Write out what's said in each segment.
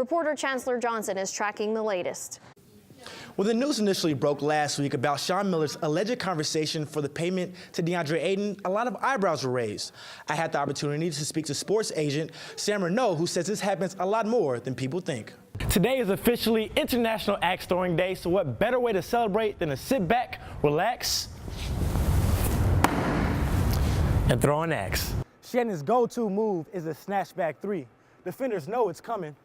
Reporter Chancellor Johnson is tracking the latest. When the news initially broke last week about Sean Miller's alleged conversation for the payment to DeAndre Ayton, a lot of eyebrows were raised. I had the opportunity to speak to sports agent Sam Renault, who says this happens a lot more than people think. Today is officially International Axe Throwing Day, so what better way to celebrate than to sit back, relax, and throw an axe. Shannon's go-to move is a snatchback three. Defenders know it's coming,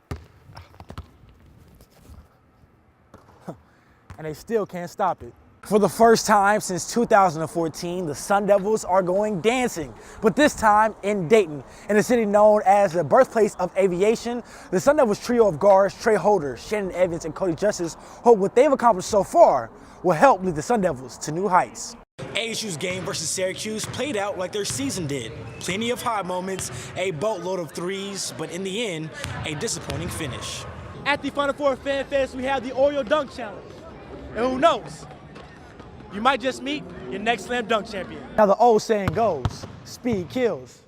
and they still can't stop it. For the first time since 2014, the Sun Devils are going dancing, but this time in Dayton, in a city known as the birthplace of aviation. The Sun Devils trio of guards, Trey Holder, Shannon Evans, and Cody Justice, hope what they've accomplished so far will help lead the Sun Devils to new heights. ASU's game versus Syracuse played out like their season did. Plenty of high moments, a boatload of threes, but in the end, a disappointing finish. At the Final Four Fan Fest, we have the Oreo Dunk Challenge. And who knows? You might just meet your next slam dunk champion. Now the old saying goes, speed kills.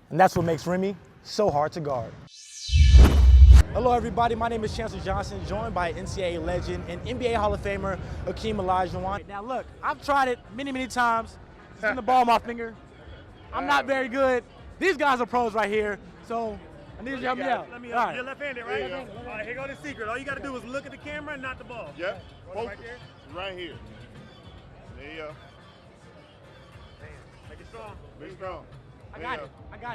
And that's what makes Remy so hard to guard. Hello everybody, my name is Chancellor Johnson, joined by NCAA legend and NBA Hall of Famer Hakeem Olajuwon. Now look, I've tried it many times. Send the ball on my finger. I'm not very good. These guys are pros right here, so I need you to help me out. Let me help you. You're left-handed, right? All right, here go the secret. All you got to do is look at the camera and not the ball. Yep. Right there. Right here. There you go. Make it strong. Be strong. I got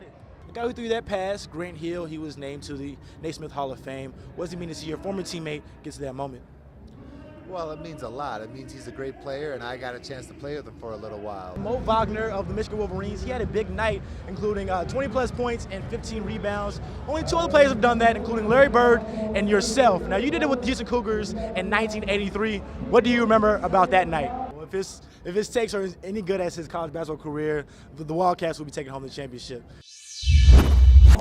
it. The guy who threw that pass, Grant Hill, he was named to the Naismith Hall of Fame. What does it mean to see your former teammate get to that moment? Well, it means a lot. It means he's a great player, and I got a chance to play with him for a little while. Mo Wagner of the Michigan Wolverines, he had a big night, including 20-plus points and 15 rebounds. Only two other players have done that, including Larry Bird and yourself. Now, you did it with the Houston Cougars in 1983. What do you remember about that night? Well, if his takes are any good as his college basketball career, the Wildcats will be taking home the championship.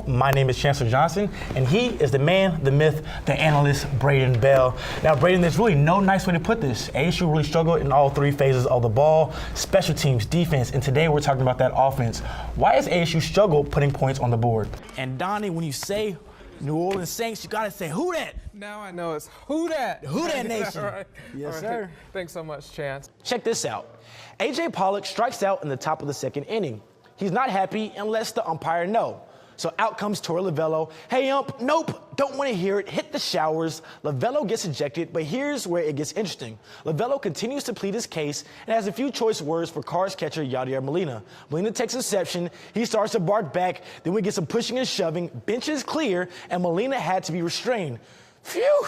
My name is Chancellor Johnson, and he is the man, the myth, the analyst, Braden Bell. Now, Braden, there's really no nice way to put this. ASU really struggled in all three phases of the ball, special teams, defense, and today we're talking about that offense. Why has ASU struggled putting points on the board? And Donnie, when you say New Orleans Saints, you gotta say, who that? Now I know it's who that? Who that nation? All right. Yes, All sir. right. Thanks so much, Chance. Check this out. A.J. Pollock strikes out in the top of the second inning. He's not happy and lets the umpire know. So out comes Torey Lovullo. Hey, ump, nope, don't want to hear it. Hit the showers. Lovullo gets ejected, but here's where it gets interesting. Lovullo continues to plead his case and has a few choice words for Cards catcher Yadier Molina. Molina takes exception. He starts to bark back. Then we get some pushing and shoving. Bench is clear, and Molina had to be restrained. Phew!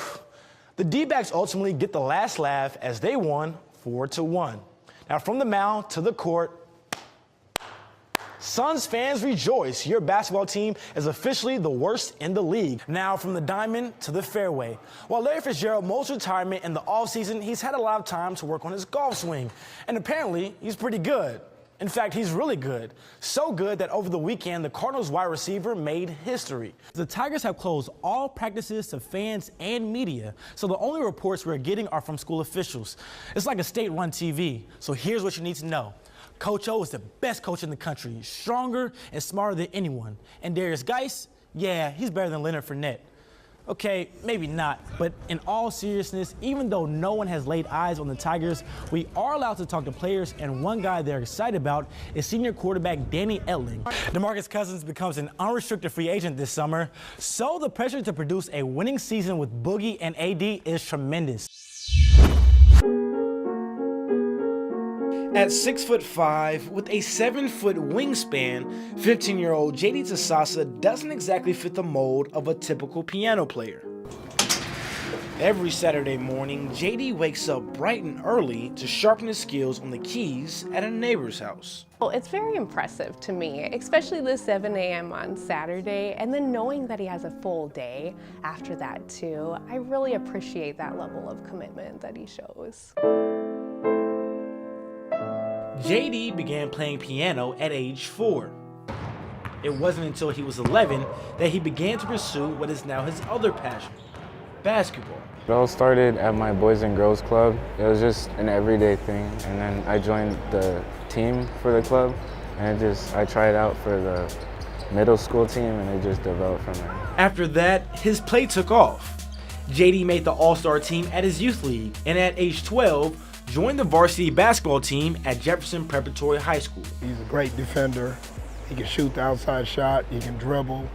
The D-backs ultimately get the last laugh as they won 4-1. Now from the mound to the court, Suns fans rejoice. Your basketball team is officially the worst in the league. Now from the diamond to the fairway. While Larry Fitzgerald most retirement in the offseason, he's had a lot of time to work on his golf swing. And apparently, he's pretty good. In fact, he's really good. So good that over the weekend, the Cardinals wide receiver made history. The Tigers have closed all practices to fans and media, so the only reports we're getting are from school officials. It's like a state-run TV, so here's what you need to know. Coach O is the best coach in the country, stronger and smarter than anyone. And Darius Geis, yeah, he's better than Leonard Fournette. Okay, maybe not, but in all seriousness, even though no one has laid eyes on the Tigers, we are allowed to talk to players, and one guy they're excited about is senior quarterback Danny Etling. DeMarcus Cousins becomes an unrestricted free agent this summer, so the pressure to produce a winning season with Boogie and AD is tremendous. At 6'5", with a 7-foot wingspan, 15-year-old JD Tasasa doesn't exactly fit the mold of a typical piano player. Every Saturday morning, JD wakes up bright and early to sharpen his skills on the keys at a neighbor's house. Well, it's very impressive to me, especially the 7 a.m. on Saturday, and then knowing that he has a full day after that too. I really appreciate that level of commitment that he shows. JD began playing piano at age 4. It wasn't until he was 11 that he began to pursue what is now his other passion, basketball. It all started at my Boys and Girls Club. It was just an everyday thing, and then I joined the team for the club, and I tried out for the middle school team, and it just developed from there. After that, his play took off. JD made the All-Star team at his youth league, and at age 12, joined the varsity basketball team at Jefferson Preparatory High School. He's a great defender. He can shoot the outside shot. He can dribble.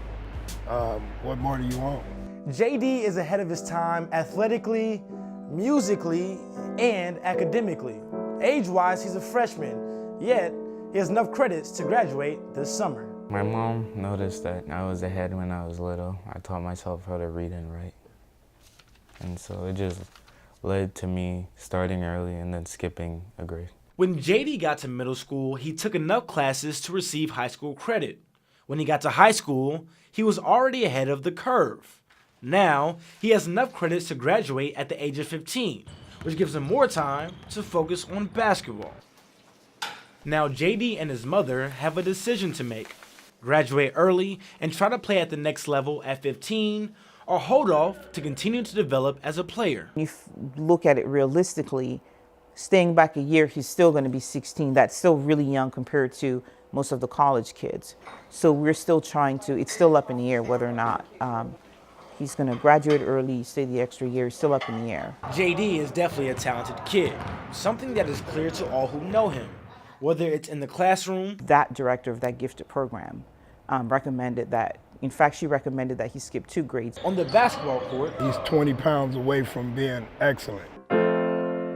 What more do you want? JD is ahead of his time athletically, musically, and academically. Age-wise, he's a freshman, yet he has enough credits to graduate this summer. My mom noticed that I was ahead when I was little. I taught myself how to read and write. And so it just led to me starting early and then skipping a grade. When JD got to middle school, he took enough classes to receive high school credit. When he got to high school, he was already ahead of the curve. Now, he has enough credits to graduate at the age of 15, which gives him more time to focus on basketball. Now, JD and his mother have a decision to make: graduate early and try to play at the next level at 15, or hold off to continue to develop as a player. You look at it realistically, staying back a year, he's still going to be 16. That's still really young compared to most of the college kids. So we're still trying to, it's still up in the air whether or not he's going to graduate early, stay the extra year. It's still up in the air. JD is definitely a talented kid, something that is clear to all who know him, whether it's in the classroom. That director of that gifted program recommended that. In fact, she recommended that he skip 2 grades. On the basketball court, He's 20 pounds away from being excellent.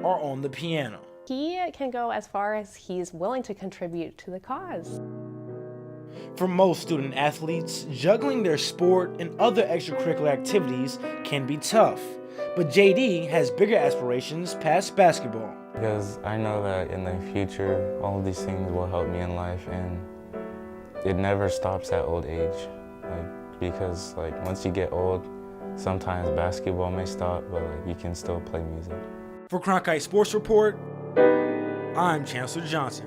or on the piano. He can go as far as he's willing to contribute to the cause. For most student athletes, juggling their sport and other extracurricular activities can be tough. But JD has bigger aspirations past basketball. Because I know that in the future, all of these things will help me in life, and it never stops at old age. Because once you get old, sometimes basketball may stop, but you can still play music. For Cronkite Sports Report, I'm Chancellor Johnson.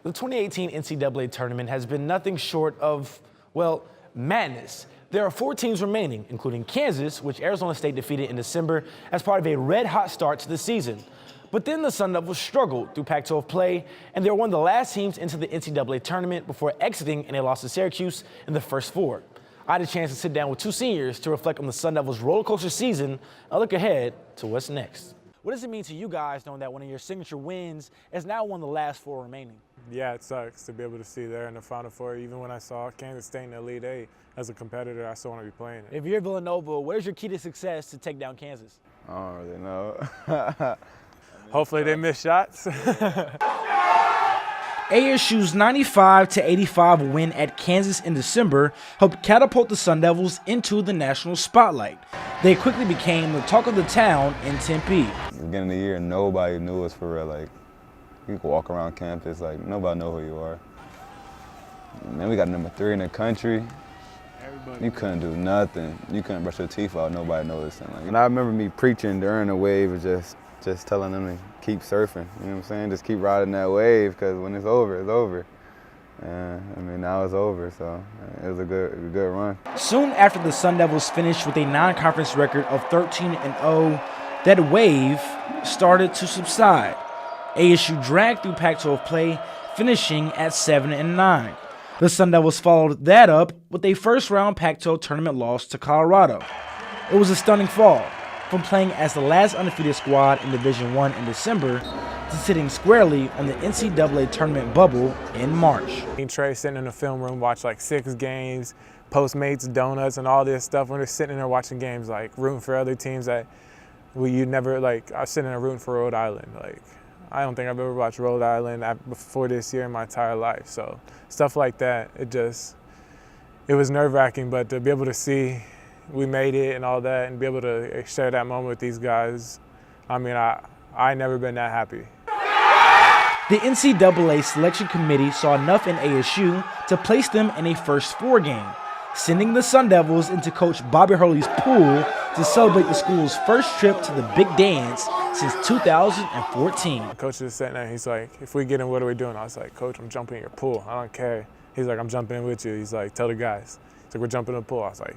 The 2018 NCAA tournament has been nothing short of, well, madness. There are 4 teams remaining, including Kansas, which Arizona State defeated in December as part of a red-hot start to the season. But then the Sun Devils struggled through Pac-12 play, and they were one of the last teams into the NCAA tournament before exiting in a loss to Syracuse in the first 4. I had a chance to sit down with 2 seniors to reflect on the Sun Devils' roller coaster season and look ahead to what's next. What does it mean to you guys knowing that one of your signature wins is now one of the last 4 remaining? Yeah, it sucks to be able to see there in the Final Four. Even when I saw Kansas State in the Elite Eight as a competitor, I still want to be playing it. If you're Villanova, where's your key to success to take down Kansas? I don't really know. Hopefully they miss shots. ASU's 95-85 win at Kansas in December helped catapult the Sun Devils into the national spotlight. They quickly became the talk of the town in Tempe. Beginning of the year, nobody knew us for real. You could walk around campus, nobody know who you are. And then we got number 3 in the country. You couldn't do nothing. You couldn't brush your teeth out, nobody noticed. And I remember me preaching during the wave, just telling them to keep surfing, you know what I'm saying? Just keep riding that wave, because when it's over, it's over. And now it's over, so it was a good run. Soon after the Sun Devils finished with a non-conference record of 13-0, that wave started to subside. ASU dragged through Pac-12 play, finishing at 7-9. The Sun Devils followed that up with a first-round Pac-12 tournament loss to Colorado. It was a stunning fall, from playing as the last undefeated squad in Division I in December to sitting squarely on the NCAA tournament bubble in March. Trey sitting in the film room, watch 6 games, Postmates, donuts, and all this stuff. When they're sitting there watching games, rooting for other teams that you never, I was sitting there rooting for Rhode Island. I don't think I've ever watched Rhode Island before this year in my entire life. So stuff like that, it was nerve-wracking, but to be able to see we made it and all that and be able to share that moment with these guys, I never been that happy. The NCAA selection committee saw enough in ASU to place them in a first 4 game, sending the Sun Devils into Coach Bobby Hurley's pool to celebrate the school's first trip to the Big Dance since 2014. Coach is sitting there, he's like, if we get in, what are we doing? I was like, Coach, I'm jumping in your pool, I don't care. He's like, I'm jumping in with you. He's like, tell the guys. He's like, we're jumping in the pool. I was like,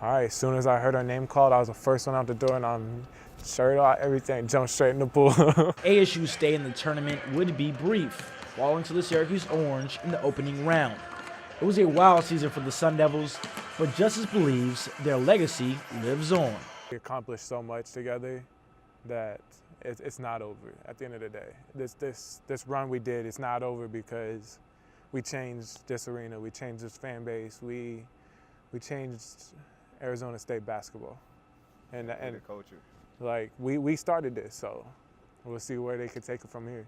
all right. As soon as I heard our name called, I was the first one out the door, and I'm shirt off, everything, jump straight in the pool. ASU's stay in the tournament would be brief, falling to the Syracuse Orange in the opening round. It was a wild season for the Sun Devils, but Justice believes their legacy lives on. We accomplished so much together that it's not over at the end of the day. This run we did, it's not over because we changed this arena, we changed this fan base, we changed Arizona State basketball. And the culture. Like, we started this, so we'll see where they can take it from here.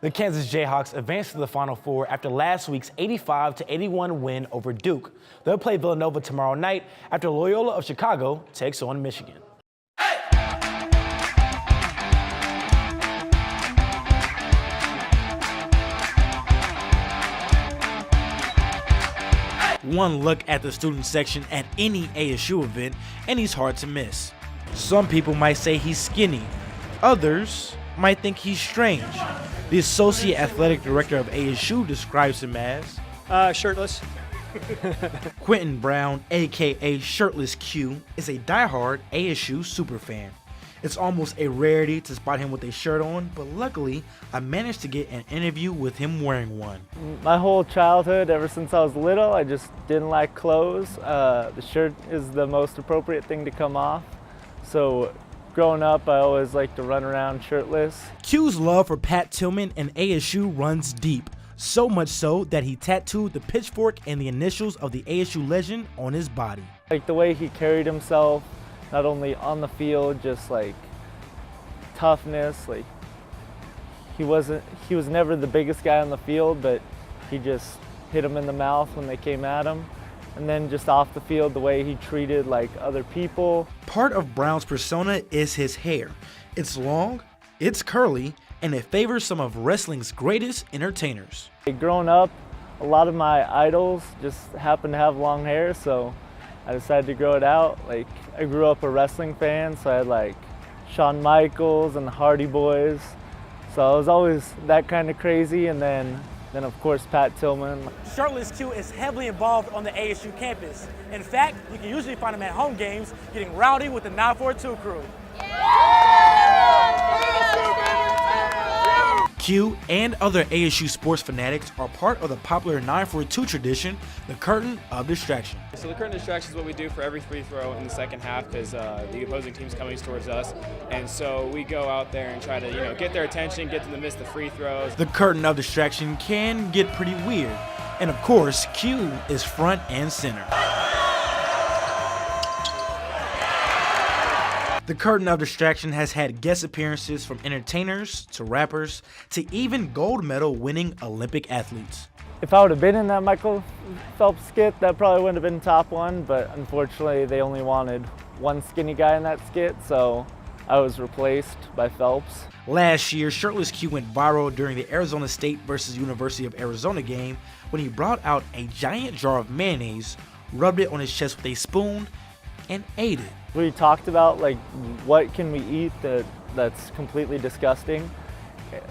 The Kansas Jayhawks advanced to the Final Four after last week's 85-81 win over Duke. They'll play Villanova tomorrow night after Loyola of Chicago takes on Michigan. One look at the student section at any ASU event, and he's hard to miss. Some people might say he's skinny. Others might think he's strange. The Associate Athletic Director of ASU describes him as shirtless. Quentin Brown, aka Shirtless Q, is a diehard ASU superfan. It's almost a rarity to spot him with a shirt on, but luckily I managed to get an interview with him wearing one. My whole childhood, ever since I was little, I just didn't like clothes. The shirt is the most appropriate thing to come off. So growing up, I always liked to run around shirtless. Q's love for Pat Tillman and ASU runs deep, so much so that he tattooed the pitchfork and the initials of the ASU legend on his body. Like the way he carried himself, not only on the field, just like toughness. Like he was never the biggest guy on the field, but he just hit him in the mouth when they came at him. And then just off the field, the way he treated like other people. Part of Brown's persona is his hair. It's long, it's curly, and it favors some of wrestling's greatest entertainers. Growing up, a lot of my idols just happened to have long hair, so I decided to grow it out. Like, I grew up a wrestling fan, so I had like Shawn Michaels and the Hardy Boys. So I was always that kind of crazy, and then of course Pat Tillman. Shirtless Q is heavily involved on the ASU campus. In fact, you can usually find him at home games getting rowdy with the 942 crew. Q and other ASU sports fanatics are part of the popular 942 tradition, the Curtain of Distraction. So the Curtain of Distraction is what we do for every free throw in the second half because the opposing team's coming towards us. And so we go out there and try to get their attention, get them to miss the free throws. The Curtain of Distraction can get pretty weird. And of course, Q is front and center. The Curtain of Distraction has had guest appearances from entertainers to rappers to even gold medal winning Olympic athletes. If I would have been in that Michael Phelps skit, that probably wouldn't have been top one, but unfortunately they only wanted one skinny guy in that skit, so I was replaced by Phelps. Last year, Shirtless Q went viral during the Arizona State versus University of Arizona game when he brought out a giant jar of mayonnaise, rubbed it on his chest with a spoon, and ate it. We talked about like what can we eat that's completely disgusting.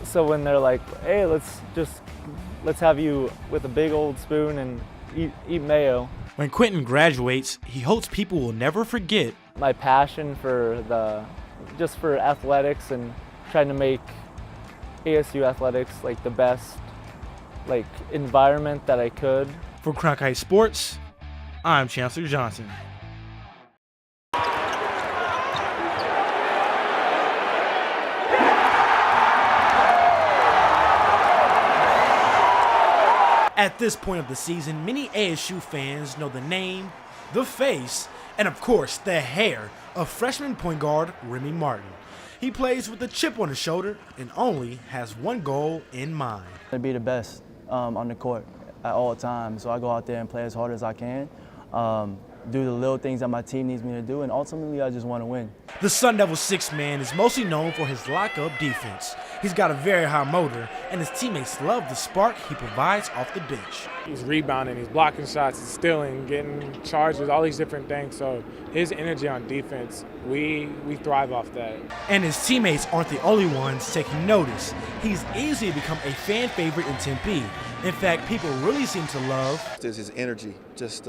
So when they're like, hey, let's have you with a big old spoon and eat mayo. When Quentin graduates, he hopes people will never forget my passion for for athletics and trying to make ASU athletics like the best like environment that I could. For Cronkite Sports, I'm Chancellor Johnson. At this point of the season, many ASU fans know the name, the face, and of course the hair of freshman point guard Remy Martin. He plays with a chip on his shoulder and only has one goal in mind. To be the best on the court at all times, so I go out there and play as hard as I can, do the little things that my team needs me to do, and ultimately I just want to win. The Sun Devils sixth man is mostly known for his lock-up defense. He's got a very high motor, and his teammates love the spark he provides off the bench. He's rebounding, he's blocking shots, he's stealing, getting charges, all these different things. So his energy on defense, we thrive off that. And his teammates aren't the only ones taking notice. He's easily become a fan favorite in Tempe. In fact, people really seem to love his energy, just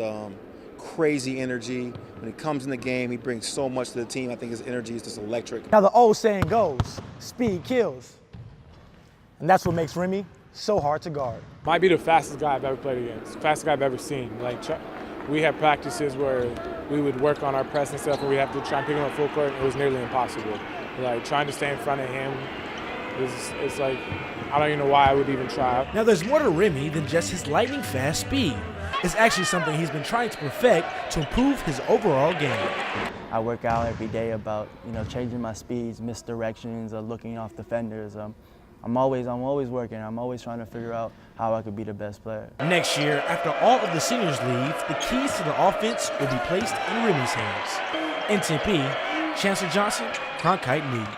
crazy energy. When he comes in the game, he brings so much to the team. I think his energy is just electric. Now the old saying goes, speed kills. And that's what makes Remy so hard to guard. Might be the fastest guy I've ever played against, fastest guy I've ever seen. Like, we had practices where we would work on our press and stuff, and we have to try and pick him up full court, and it was nearly impossible. Like, trying to stay in front of him, it's like, I don't even know why I would even try. Now there's more to Remy than just his lightning fast speed. It's actually something he's been trying to perfect to improve his overall game. I work out every day about, changing my speeds, misdirections, looking off defenders. I'm always working. I'm always trying to figure out how I could be the best player. Next year, after all of the seniors leave, the keys to the offense will be placed in Remy's hands. In Tempe, Chancellor Johnson, Cronkite News.